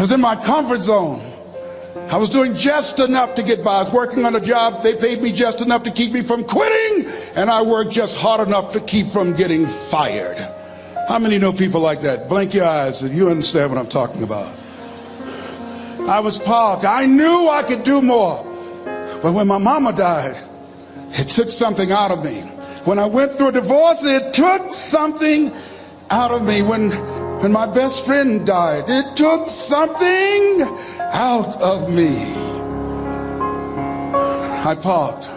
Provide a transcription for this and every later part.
was in my comfort zone. I was doing just enough to get by. I was working on a job. They paid me just enough to keep me from quitting, and I worked just hard enough to keep from getting fired. How many know people like that? Blink your eyes if you understand what I'm talking about. I was parked. I knew I could do more. But when my mama died, it took something out of me. When I went through a divorce, it took something out of me. When my best friend died, it took something out of me. I parked.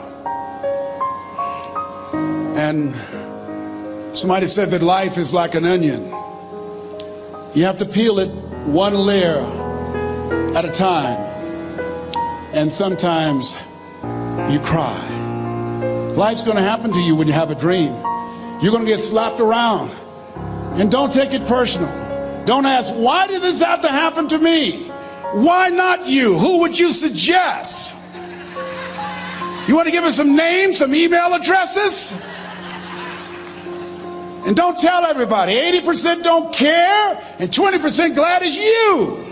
And somebody said that life is like an onion. You have to peel it one layer at a time. And sometimes you cry. Life's going to happen to you when you have a dream. You're going to get slapped around. And don't take it personal. Don't ask, why did this have to happen to me? Why not you? Who would you suggest? You want to give us some names, some email addresses? And don't tell everybody. 80% don't care and 20% glad it's you.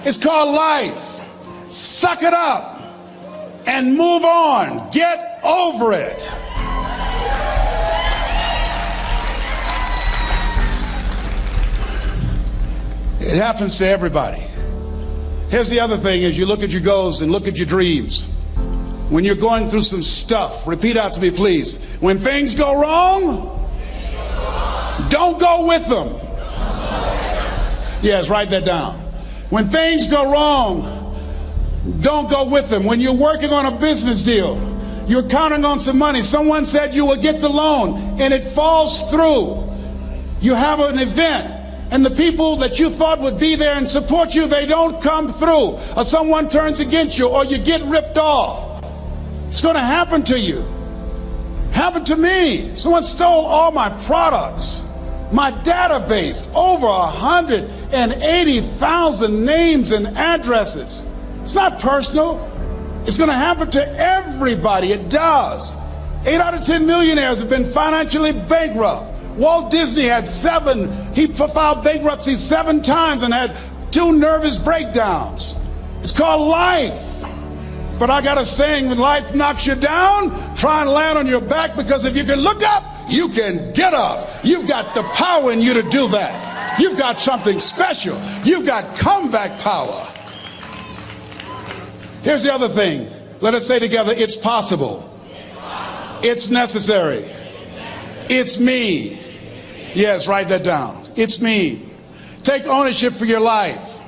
It's called life. Suck it up and move on. Get over it. It happens to everybody. Here's the other thing: as you look at your goals and look at your dreams, when you're going through some stuff, repeat out to me, please. When things go wrong, don't go with them. Yes, write that down. When things go wrong, don't go with them. When you're working on a business deal, you're counting on some money. Someone said you will get the loan and it falls through. You have an event and the people that you thought would be there and support you, they don't come through. Or someone turns against you, or you get ripped off. It's going to happen to you. Happened to me. Someone stole all my products. My database, over 180,000 names and addresses. It's not personal. It's going to happen to everybody. It does. 8 out of 10 millionaires have been financially bankrupt. Walt Disney had he filed bankruptcy 7 times and had 2 nervous breakdowns. It's called life. But I got a saying: when life knocks you down, try and land on your back, because if you can look up, you can get up. You've got the power in you to do that. You've got something special. You've got comeback power. Here's the other thing. Let us say together, it's possible. It's necessary. It's me. Yes, write that down. It's me. Take ownership for your life.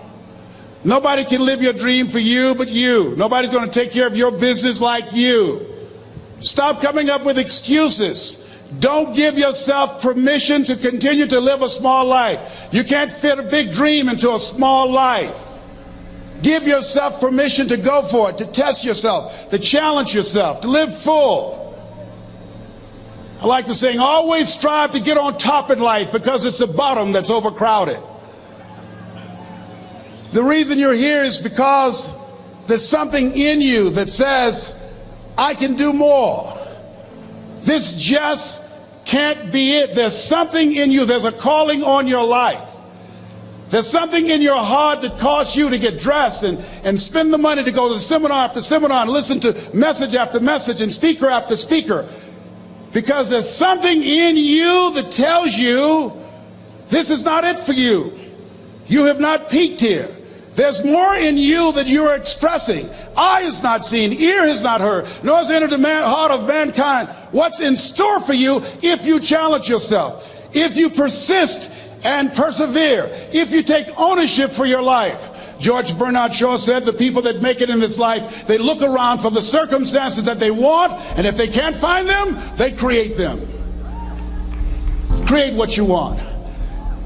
Nobody can live your dream for you but you. Nobody's going to take care of your business like you. Stop coming up with excuses. Don't give yourself permission to continue to live a small life. You can't fit a big dream into a small life. Give yourself permission to go for it, to test yourself, to challenge yourself, to live full. I like the saying, always strive to get on top in life, because it's the bottom that's overcrowded. The reason you're here is because there's something in you that says, I can do more. This just can't be it. There's something in you. There's a calling on your life. There's something in your heart that caused you to get dressed and spend the money to go to seminar after seminar and listen to message after message and speaker after speaker. Because there's something in you that tells you this is not it for you. You have not peaked here. There's more in you that you are expressing. Eye has not seen, ear has not heard, nor has entered the heart of mankind what's in store for you if you challenge yourself, if you persist and persevere, if you take ownership for your life. George Bernard Shaw said the people that make it in this life, they look around for the circumstances that they want, and if they can't find them, they create them. Create what you want.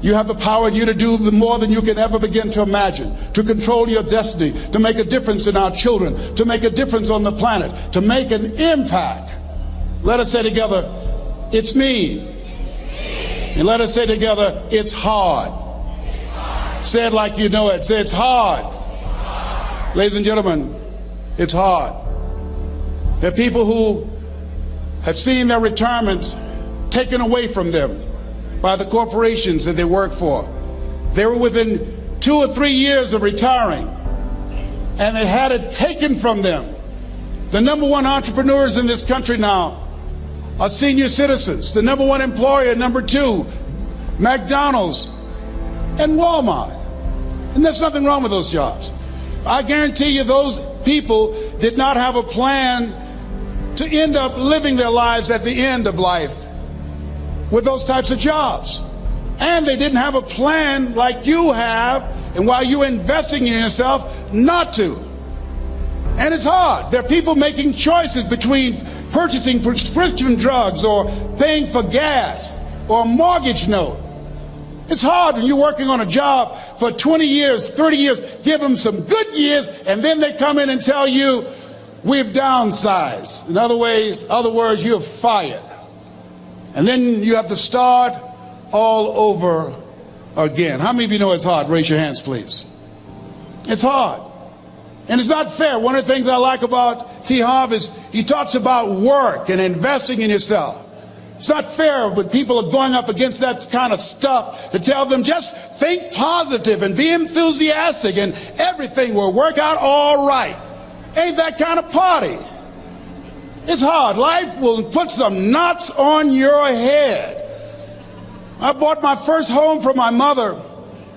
You have the power in you to do more than you can ever begin to imagine, to control your destiny, to make a difference in our children, to make a difference on the planet, to make an impact. Let us say together, it's me. And let us say together, it's hard. Say it like you know it. Say, it's hard. Ladies and gentlemen, it's hard. There are people who have seen their retirements taken away from them by the corporations that they work for. They were within 2 or 3 years of retiring, and they had it taken from them. The number one entrepreneurs in this country now are senior citizens. The number one employer, number two, McDonald's and Walmart. And there's nothing wrong with those jobs. I guarantee you those people did not have a plan to end up living their lives at the end of life with those types of jobs. And they didn't have a plan like you have, and while you're investing in yourself, not to. And it's hard. There are people making choices between purchasing prescription drugs or paying for gas or a mortgage note. It's hard when you're working on a job for 20 years, 30 years, give them some good years, and then they come in and tell you, we've downsized. In other words, you're fired. And then you have to start all over again. How many of you know it's hard? Raise your hands, please. It's hard. And it's not fair. One of the things I like about T. Harv is he talks about work and investing in yourself. It's not fair when people are going up against that kind of stuff to tell them just think positive and be enthusiastic and everything will work out all right. Ain't that kind of party. It's hard. Life will put some knots on your head. I bought my first home for my mother.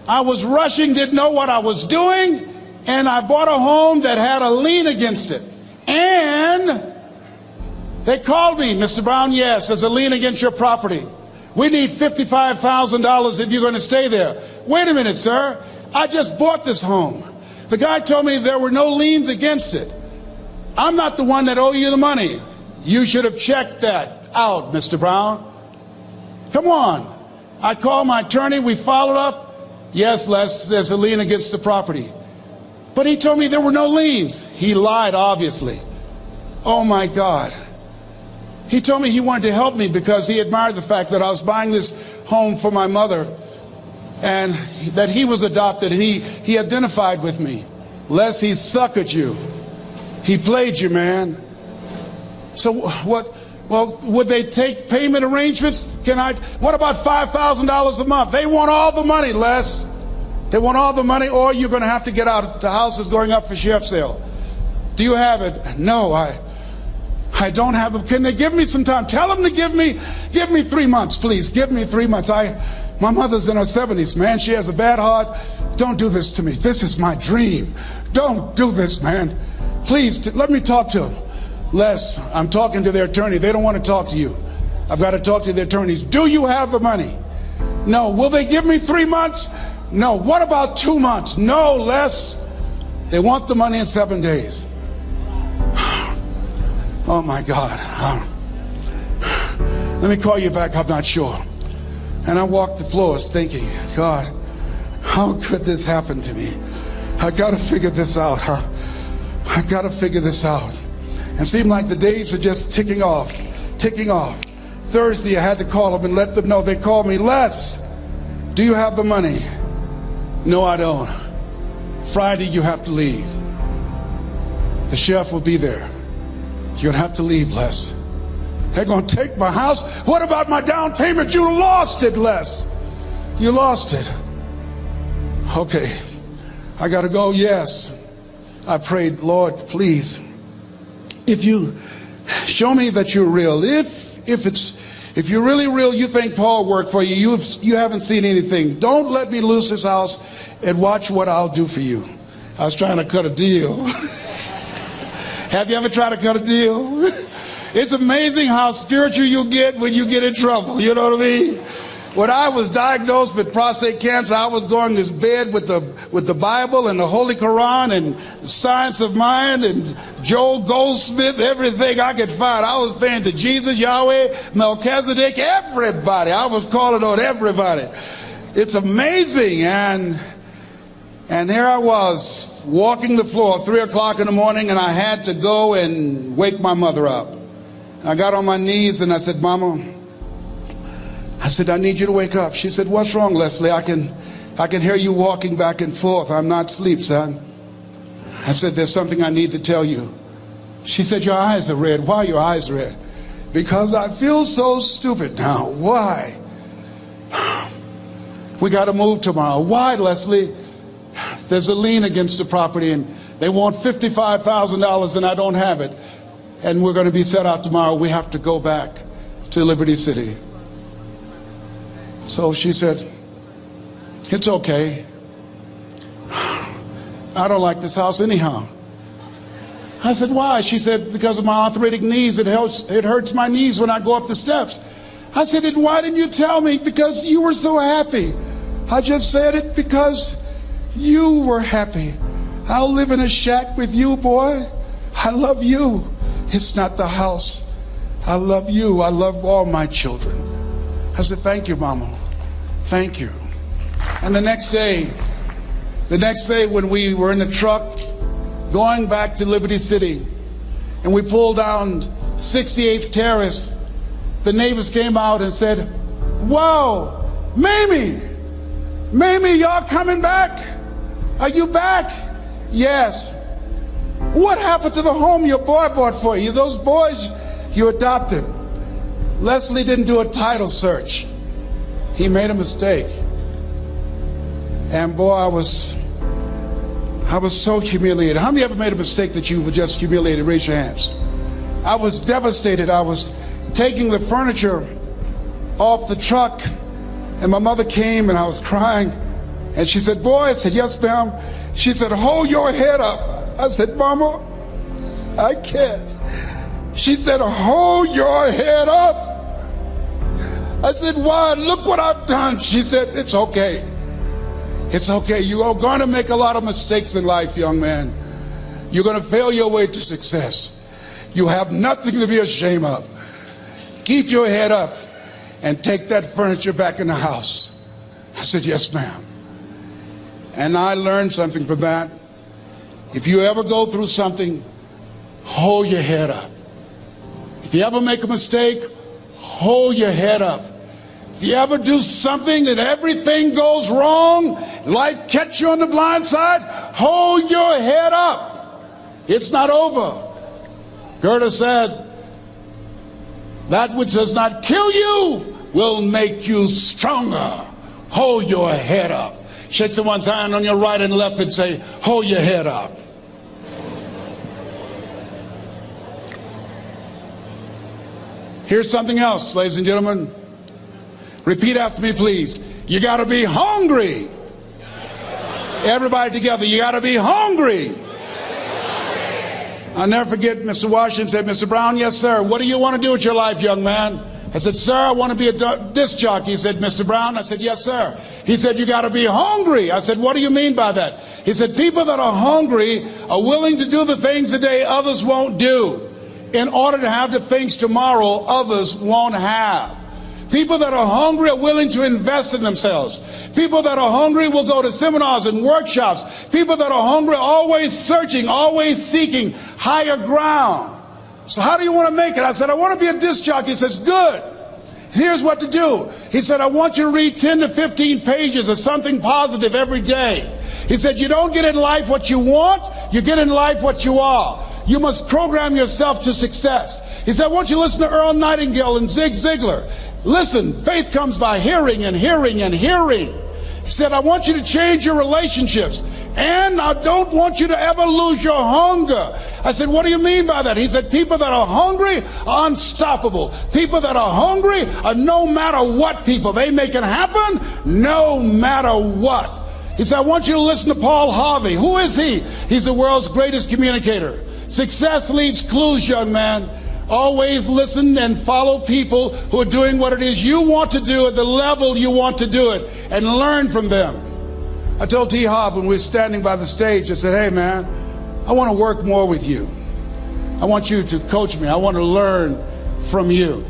I was rushing, didn't know what I was doing, and I bought a home that had a lien against it. And they called me, Mr. Brown, yes, there's a lien against your property. We need $55,000 if you're going to stay there. Wait a minute, sir. I just bought this home. The guy told me there were no liens against it. I'm not the one that owe you the money. You should have checked that out, Mr. Brown. Come on. I called my attorney. We followed up. Yes, Les, there's a lien against the property. But he told me there were no liens. He lied, obviously. Oh, my God. He told me he wanted to help me because he admired the fact that I was buying this home for my mother and that he was adopted, and he identified with me. Les, he suckered you. He played you, man. So what? Well, would they take payment arrangements? What about $5,000 a month? They want all the money, Les. They want all the money, or you're going to have to get out. The house is going up for sheriff's sale. Do you have it? No, I don't have it. Can they give me some time? Tell them to give me 3 months, please. Give me 3 months. My mother's in her 70s, man. She has a bad heart. Don't do this to me. This is my dream. Don't do this, man. Please, let me talk to them. Les, I'm talking to their attorney. They don't want to talk to you. I've got to talk to their attorneys. Do you have the money? No. Will they give me 3 months? No. What about 2 months? No, Les. They want the money in 7 days. Oh, my God. Let me call you back. I'm not sure. And I walked the floors thinking, God, how could this happen to me? I got to figure this out. I got to figure this out. And it seemed like the days were just ticking off. Thursday, I had to call them and let them know. They called me, Les, do you have the money? No, I don't. Friday, you have to leave. The sheriff will be there. You're going to have to leave, Les. They're going to take my house. What about my down payment? You lost it, Les. You lost it. Okay. I got to go. Yes. I prayed, Lord, please, if you show me that you're real, if you're really real, you think Paul worked for you, you haven't seen anything. Don't let me lose this house and watch what I'll do for you. I was trying to cut a deal. Have you ever tried to cut a deal? It's amazing how spiritual you get when you get in trouble. You know what I mean? When I was diagnosed with prostate cancer, I was going to bed with the Bible and the Holy Quran and Science of Mind and Joel Goldsmith, everything I could find. I was praying to Jesus, Yahweh, Melchizedek, everybody. I was calling on everybody. It's amazing. And here I was walking the floor 3 o'clock in the morning, and I had to go and wake my mother up. I got on my knees and I said, Mama, I need you to wake up. She said, what's wrong, Leslie? I can hear you walking back and forth. I'm not asleep, son. I said, there's something I need to tell you. She said, your eyes are red. Why are your eyes red? Because I feel so stupid now. Why? We got to move tomorrow. Why, Leslie? There's a lien against the property and they want $55,000 and I don't have it. And we're going to be set out tomorrow. We have to go back to Liberty City. So she said, it's okay. I don't like this house anyhow. I said, why? She said, because of my arthritic knees. It hurts my knees when I go up the steps. I said, and why didn't you tell me? Because you were so happy. I just said it because you were happy. I'll live in a shack with you, boy. I love you. It's not the house. I love you. I love all my children. I said, thank you, Mama. Thank you. And the next day when we were in the truck going back to Liberty City and we pulled down 68th Terrace, the neighbors came out and said, whoa, Mamie, y'all coming back? Are you back? Yes. What happened to the home your boy bought for you? Those boys you adopted. Leslie didn't do a title search. He made a mistake. And boy, I was so humiliated. How many ever made a mistake that you were just humiliated? Raise your hands. I was devastated. I was taking the furniture off the truck and my mother came and I was crying and she said, boy, I said, yes, ma'am. She said, hold your head up. I said, Mama, I can't. She said, hold your head up. I said, why? Look what I've done. She said, it's okay. It's okay. You are going to make a lot of mistakes in life, young man. You're going to fail your way to success. You have nothing to be ashamed of. Keep your head up and take that furniture back in the house. I said, yes, ma'am. And I learned something from that. If you ever go through something, hold your head up. If you ever make a mistake, hold your head up. If you ever do something that everything goes wrong, life catch you on the blind side, hold your head up. It's not over. Goethe said, that which does not kill you will make you stronger. Hold your head up. Shake someone's hand on your right and left and say, hold your head up. Here's something else, ladies and gentlemen. Repeat after me, please. You got to be hungry. Everybody together, you got to be hungry. I'll never forget Mr. Washington said, Mr. Brown, yes, sir. What do you want to do with your life, young man? I said, sir, I want to be a disc jockey. He said, Mr. Brown? I said, yes, sir. He said, you got to be hungry. I said, what do you mean by that? He said, people that are hungry are willing to do the things today others won't do in order to have the things tomorrow others won't have. People that are hungry are willing to invest in themselves. People that are hungry will go to seminars and workshops. People that are hungry are always searching, always seeking higher ground. So how do you want to make it? I said, I want to be a disc jockey. He says, good. Here's what to do. He said, I want you to read 10 to 15 pages of something positive every day. He said, you don't get in life what you want, you get in life what you are. You must program yourself to success. He said, I want you to listen to Earl Nightingale and Zig Ziglar. Listen, faith comes by hearing and hearing and hearing. He said, I want you to change your relationships. And I don't want you to ever lose your hunger. I said, what do you mean by that? He said, people that are hungry are unstoppable. People that are hungry are no matter what people. They make it happen no matter what. He said, I want you to listen to Paul Harvey. Who is he? He's the world's greatest communicator. Success leaves clues, young man. Always listen and follow people who are doing what it is you want to do at the level you want to do it and learn from them. I told T. Hobb when we were standing by the stage, I said, hey man, I want to work more with you. I want you to coach me. I want to learn from you.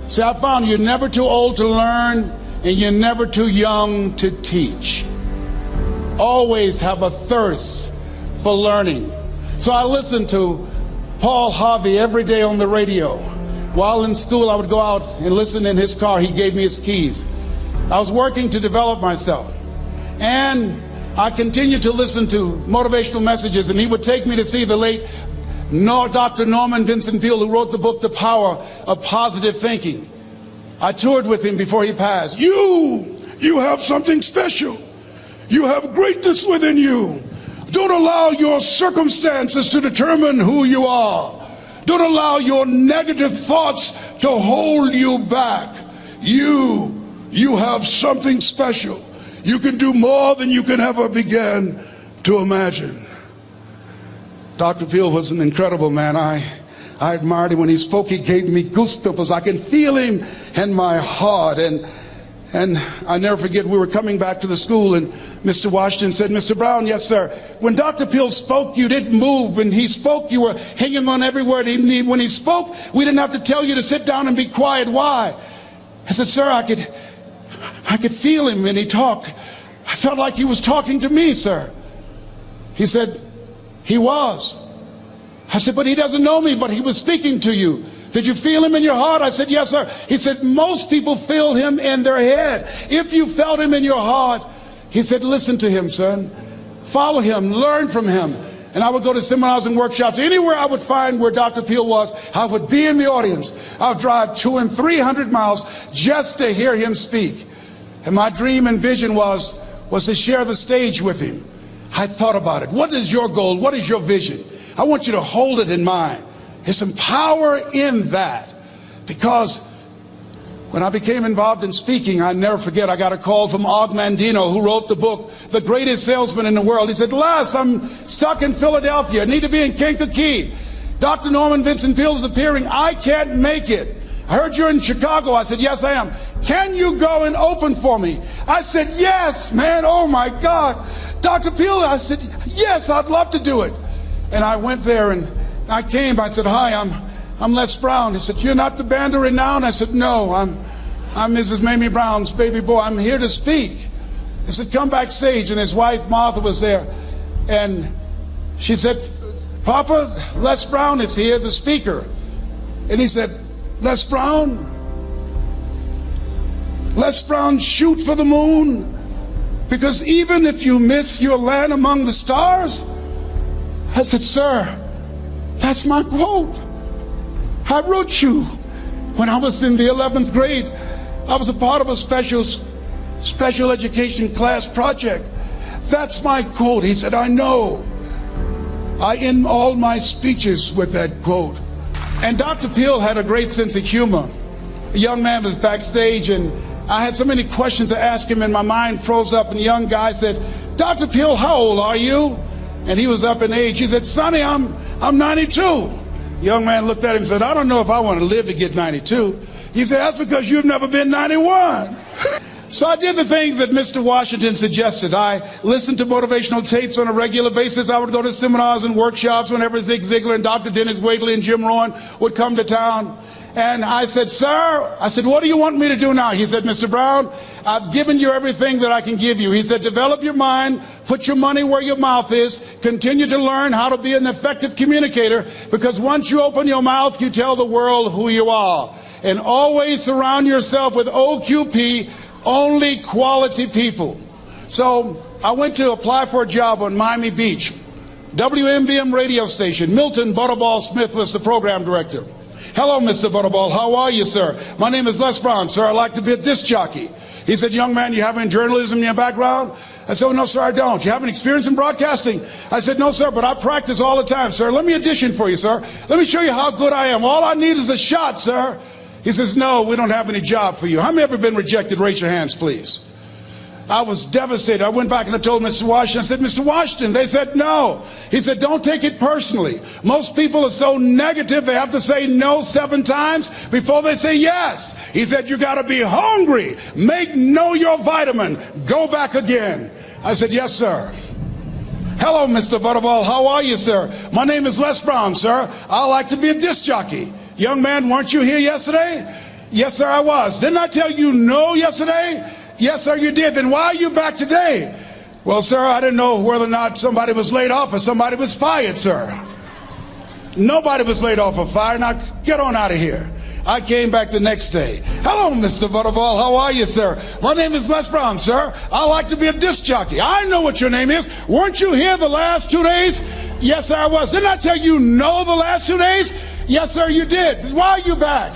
See, I found you're never too old to learn and you're never too young to teach. Always have a thirst for learning. So I listened to Paul Harvey every day on the radio. While in school, I would go out and listen in his car. He gave me his keys. I was working to develop myself. And I continued to listen to motivational messages, and he would take me to see the late Dr. Norman Vincent Peale, who wrote the book, The Power of Positive Thinking. I toured with him before he passed. You You have something special. You have greatness within you. Don't allow your circumstances to determine who you are. Don't allow your negative thoughts to hold you back. You have something special. You can do more than you can ever begin to imagine. Dr. Peel was an incredible man. I admired him. When he spoke, he gave me goosebumps. I can feel him in my heart. And I never forget, we were coming back to the school, and Mr. Washington said, Mr. Brown, yes, sir. When Dr. Peel spoke, you didn't move. When he spoke, you were hanging on every word. When he spoke, we didn't have to tell you to sit down and be quiet. Why? I said, sir, I could feel him when he talked. I felt like he was talking to me, sir. He said, he was. I said, but he doesn't know me, but he was speaking to you. Did you feel him in your heart? I said, yes, sir. He said, most people feel him in their head. If you felt him in your heart, he said, listen to him, son. Follow him, learn from him. And I would go to seminars and workshops. Anywhere I would find where Dr. Peel was, I would be in the audience. I would drive 200 and 300 miles just to hear him speak. And my dream and vision was to share the stage with him. I thought about it. What is your goal? What is your vision? I want you to hold it in mind. There's some power in that, because when I became involved in speaking, I never forget, I got a call from Og Mandino, who wrote the book, The Greatest Salesman in the World. He said, Les, I'm stuck in Philadelphia. I need to be in Kankakee. Dr. Norman Vincent Peale is appearing. I can't make it. I heard you're in Chicago. I said, yes, I am. Can you go and open for me? I said, yes, man. Oh, my God. Dr. Peale, I said, yes, I'd love to do it. And I went there, and I came. I said, hi, I'm Les Brown. He said, you're not the band of renown? I said, no, I'm Mrs. Mamie Brown's baby boy. I'm here to speak. He said, come backstage. And his wife, Martha, was there. And she said, Papa, Les Brown is here, the speaker. And he said, Les Brown, shoot for the moon. Because even if you miss, you'll land among the stars. I said, sir, that's my quote. I wrote you when I was in the 11th grade. I was a part of a special education class project. That's my quote. He said, I know. I end all my speeches with that quote. And Dr. Peel had a great sense of humor. A young man was backstage, and I had so many questions to ask him, and my mind froze up, and the young guy said, Dr. Peel, how old are you? And he was up in age. He said, Sonny, I'm 92. The young man looked at him and said, I don't know if I want to live to get 92. He said, that's because you've never been 91. So I did the things that Mr. Washington suggested. I listened to motivational tapes on a regular basis. I would go to seminars and workshops whenever Zig Ziglar and Dr. Dennis Waitley and Jim Rohn would come to town. And I said, sir, what do you want me to do now? He said, Mr. Brown, I've given you everything that I can give you. He said, develop your mind, put your money where your mouth is, continue to learn how to be an effective communicator, because once you open your mouth, you tell the world who you are. And always surround yourself with OQP, only quality people. So I went to apply for a job on Miami Beach. WMBM radio station. Milton Butterball Smith was the program director. Hello, Mr. Butterball. How are you, sir? My name is Les Brown, sir. I'd like to be a disc jockey. He said, young man, you have any journalism in your background? I said, oh, no, sir, I don't. You have any experience in broadcasting? I said, no, sir, but I practice all the time, sir. Let me audition for you, sir. Let me show you how good I am. All I need is a shot, sir. He says, no, we don't have any job for you. How many ever been rejected? Raise your hands, please. I was devastated. I went back and I told Mr. Washington, I said, Mr. Washington, they said no. He said, don't take it personally. Most people are so negative, they have to say no 7 times before they say yes. He said, you got to be hungry. Know your vitamin. Go back again. I said, yes, sir. Hello, Mr. Butterball. How are you, sir? My name is Les Brown, sir. I like to be a disc jockey. Young man, weren't you here yesterday? Yes, sir, I was. Didn't I tell you no yesterday? Yes, sir, you did. Then why are you back today? Well, sir, I didn't know whether or not somebody was laid off or somebody was fired, sir. Nobody was laid off or fired. Now, get on out of here. I came back the next day. Hello, Mr. Butterball. How are you, sir? My name is Les Brown, sir. I like to be a disc jockey. I know what your name is. Weren't you here the last 2 days? Yes, sir, I was. Didn't I tell you no the last 2 days? Yes, sir, you did. Why are you back?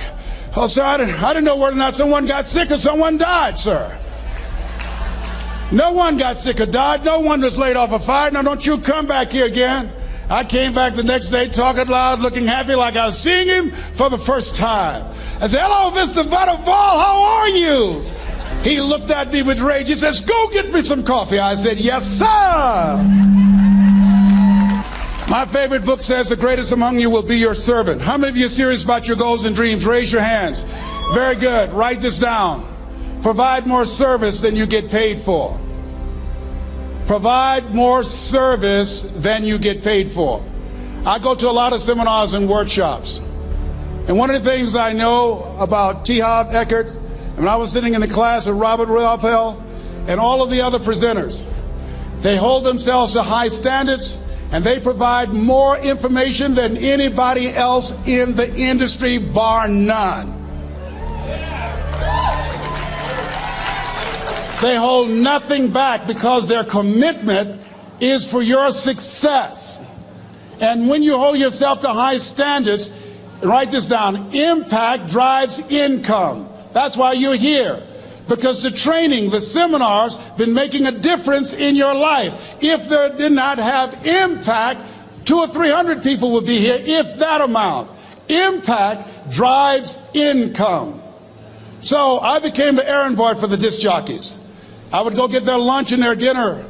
Oh, sir, I didn't know whether or not someone got sick or someone died, sir. No one got sick or died. No one was laid off or fired. Now don't you come back here again. I came back the next day talking loud, looking happy like I was seeing him for the first time. I said, hello, Mr. Butterfall, how are you? He looked at me with rage. He says, go get me some coffee. I said, yes, sir. My favorite book says, the greatest among you will be your servant. How many of you are serious about your goals and dreams? Raise your hands. Very good. Write this down. Provide more service than you get paid for. Provide more service than you get paid for. I go to a lot of seminars and workshops. And one of the things I know about T. Harv Eckert, when I was sitting in the class with Robert Ruppel and all of the other presenters, they hold themselves to high standards and they provide more information than anybody else in the industry, bar none. They hold nothing back because their commitment is for your success. And when you hold yourself to high standards, write this down, impact drives income. That's why you're here. Because the training, the seminars, been making a difference in your life. If they did not have impact, 200 or 300 people would be here, if that amount. Impact drives income. So I became the errand boy for the disc jockeys. I would go get their lunch and their dinner,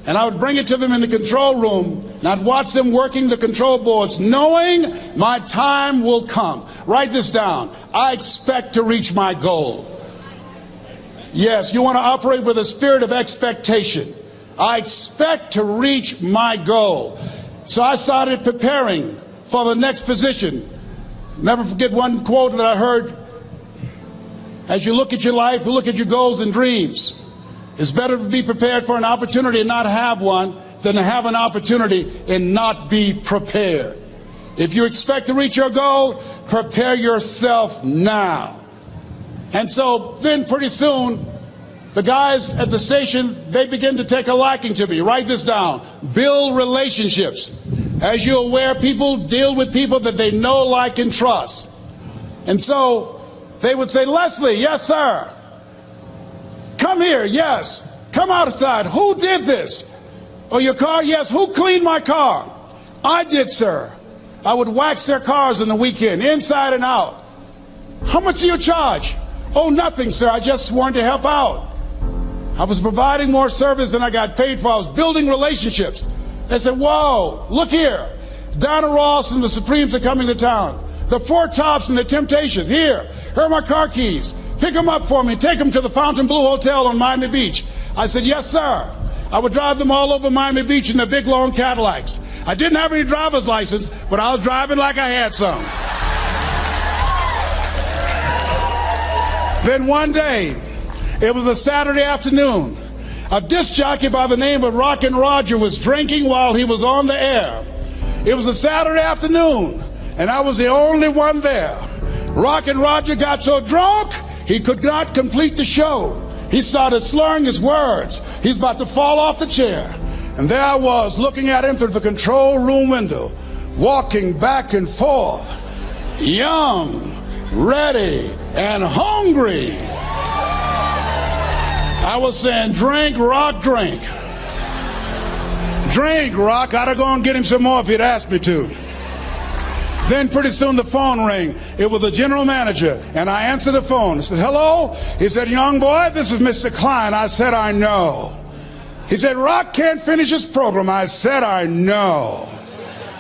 and I would bring it to them in the control room, and I'd watch them working the control boards, knowing my time will come. Write this down. I expect to reach my goal. Yes, you want to operate with a spirit of expectation. I expect to reach my goal. So I started preparing for the next position. Never forget one quote that I heard. As you look at your life, you look at your goals and dreams. It's better to be prepared for an opportunity and not have one than to have an opportunity and not be prepared. If you expect to reach your goal, prepare yourself now. And so then pretty soon, the guys at the station, they begin to take a liking to me. Write this down. Build relationships. As you're aware, people deal with people that they know, like, and trust. And so they would say, Leslie, yes, sir. Come here, yes. Come outside. Who did this? Oh, your car? Yes. Who cleaned my car? I did, sir. I would wax their cars on the weekend, inside and out. How much do you charge? Oh, nothing, sir. I just wanted to help out. I was providing more service than I got paid for. I was building relationships. They said, whoa, look here. Donna Ross and the Supremes are coming to town. The Four Tops and the Temptations. Here are my car keys. Pick them up for me. Take them to the Fontainebleau Hotel on Miami Beach. I said, yes, sir. I would drive them all over Miami Beach in the big, long Cadillacs. I didn't have any driver's license, but I was driving like I had some. Then one day, it was a Saturday afternoon, a disc jockey by the name of Rockin' Roger was drinking while he was on the air. It was a Saturday afternoon, and I was the only one there. Rockin' Roger got so drunk, he could not complete the show. He started slurring his words. He's about to fall off the chair. And there I was, looking at him through the control room window, walking back and forth, young, ready, and hungry. I was saying, drink, Rock, drink. Drink, Rock. I'd have gone and get him some more if he'd asked me to. Then pretty soon the phone rang. It was the general manager, and I answered the phone. I said, hello? He said, young boy, this is Mr. Klein. I said, I know. He said, Rock can't finish his program. I said, I know.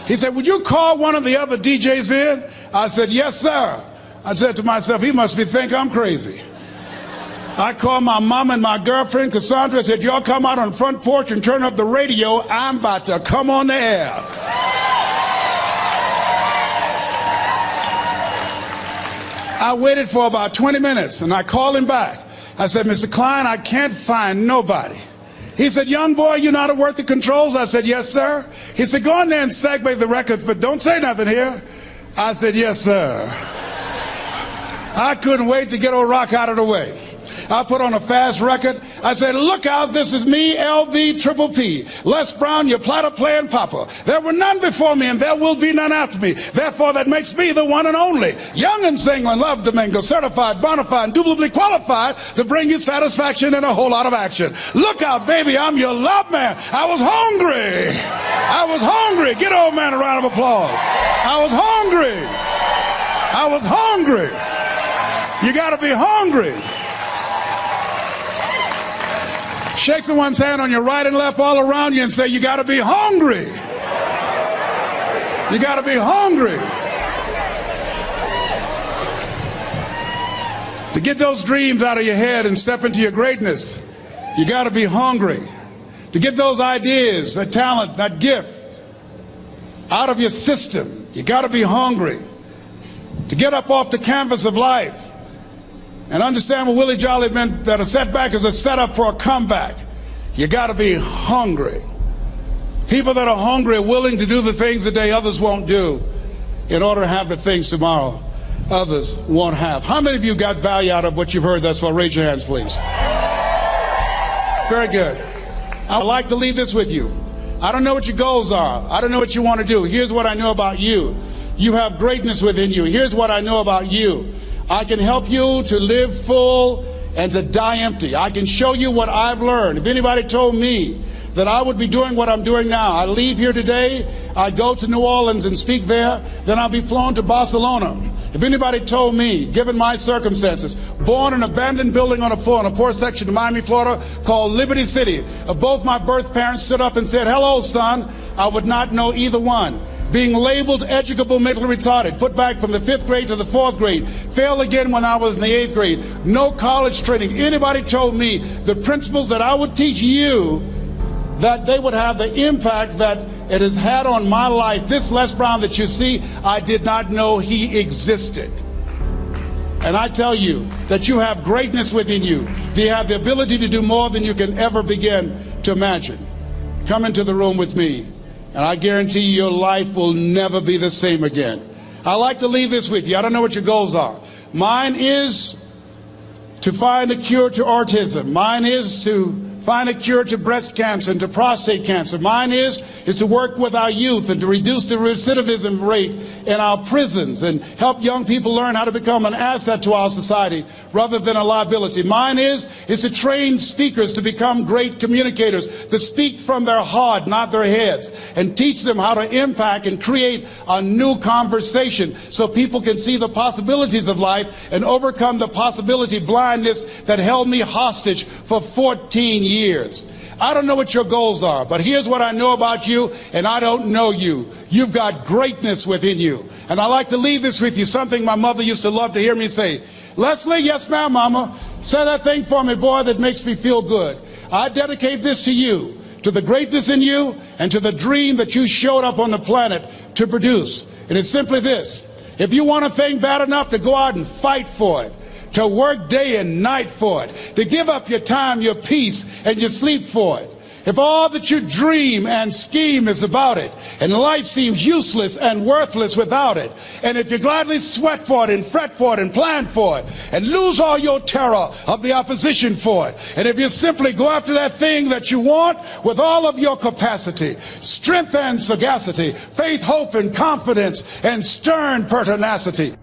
He said, would you call one of the other DJs in? I said, yes, sir. I said to myself, he must think I'm crazy. I called my mom and my girlfriend, Cassandra. I said, y'all come out on the front porch and turn up the radio. I'm about to come on the air. I waited for about 20 minutes, and I called him back. I said, Mr. Klein, I can't find nobody. He said, young boy, you know how to work the controls? I said, yes, sir. He said, go in there and segue the record, but don't say nothing here. I said, yes, sir. I couldn't wait to get old Rock out of the way. I put on a fast record. I said, look out, this is me, LB Triple P, Les Brown, your platter playing papa. There were none before me, and there will be none after me. Therefore, that makes me the one and only. Young and single and love to mingle, certified, bona fide, indubitably qualified to bring you satisfaction and a whole lot of action. Look out, baby, I'm your love man. I was hungry. I was hungry. Get old man a round of applause. I was hungry. I was hungry. You got to be hungry. Shake someone's hand on your right and left all around you and say, you got to be hungry. You got to be hungry. To get those dreams out of your head and step into your greatness, you got to be hungry. To get those ideas, that talent, that gift out of your system, you got to be hungry. To get up off the canvas of life and understand what Willie Jolly meant, that a setback is a setup for a comeback, you got to be hungry. People that are hungry are willing to do the things today others won't do in order to have the things tomorrow others won't have. How many of you got value out of what you've heard thus far? Raise your hands, please. Very good. I'd like to leave this with you. I don't know what your goals are. I don't know what you want to do. Here's what I know about you. You have greatness within you. Here's what I know about you. I can help you to live full and to die empty. I can show you what I've learned. If anybody told me that I would be doing what I'm doing now, I leave here today, I go to New Orleans and speak there, then I'll be flown to Barcelona. If anybody told me, given my circumstances, born in an abandoned building on a poor section of Miami, Florida, called Liberty City, both my birth parents stood up and said, hello, son, I would not know either one. Being labeled educable mentally retarded, put back from the 5th grade to the 4th grade, failed again when I was in the 8th grade, no college training. Anybody told me the principles that I would teach you, that they would have the impact that it has had on my life. This Les Brown that you see, I did not know he existed. And I tell you that you have greatness within you. You have the ability to do more than you can ever begin to imagine. Come into the room with me, and I guarantee you your life will never be the same again. I like to leave this with you. I don't know what your goals are. Mine is to find a cure to autism. Mine is to find a cure to breast cancer and to prostate cancer. Mine is to work with our youth and to reduce the recidivism rate in our prisons and help young people learn how to become an asset to our society rather than a liability. Mine is to train speakers to become great communicators, to speak from their heart, not their heads, and teach them how to impact and create a new conversation so people can see the possibilities of life and overcome the possibility blindness that held me hostage for 14 years. I don't know what your goals are, but here's what I know about you, and I don't know you. You've got greatness within you. And I like to leave this with you, something my mother used to love to hear me say. Leslie, yes ma'am, mama, say that thing for me, boy, that makes me feel good. I dedicate this to you, to the greatness in you, and to the dream that you showed up on the planet to produce. And it's simply this: if you want a thing bad enough to go out and fight for it, to work day and night for it, to give up your time, your peace, and your sleep for it. If all that you dream and scheme is about it, and life seems useless and worthless without it, and if you gladly sweat for it and fret for it and plan for it, and lose all your terror of the opposition for it, and if you simply go after that thing that you want with all of your capacity, strength and sagacity, faith, hope, and confidence, and stern pertinacity,